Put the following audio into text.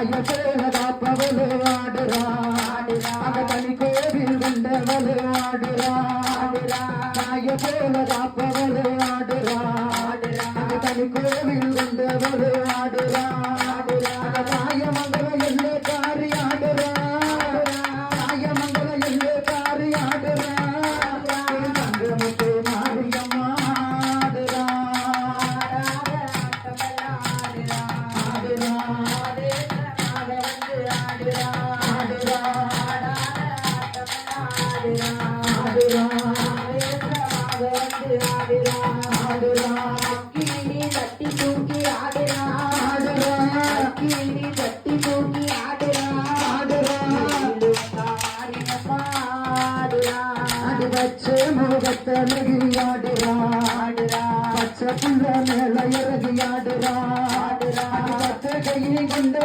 தாய போல காப்பவளு ஆடுறா அந்த தனி கோவில் கொண்டவளு ஆடுறா தாய போல காப்பவளு ஆடுறா அந்த தனி கோவில் கொண்டவளு ஆடுறா தாய மங்கள எல்லை காரி ஆடுறா தாய மங்கள எல்லை காரி ஆடுறா தங்கமுத்து மாரியம்மா ஆடுறா தட்டி தூக்கி ஆடுறா தட்டி தூக்கி ஆடுறா அது வச்சு முகத்தழகி ஆடுறா பச்சை புள்ள மேல இறகி ஆடுறா பச்சை கையை கொண்டு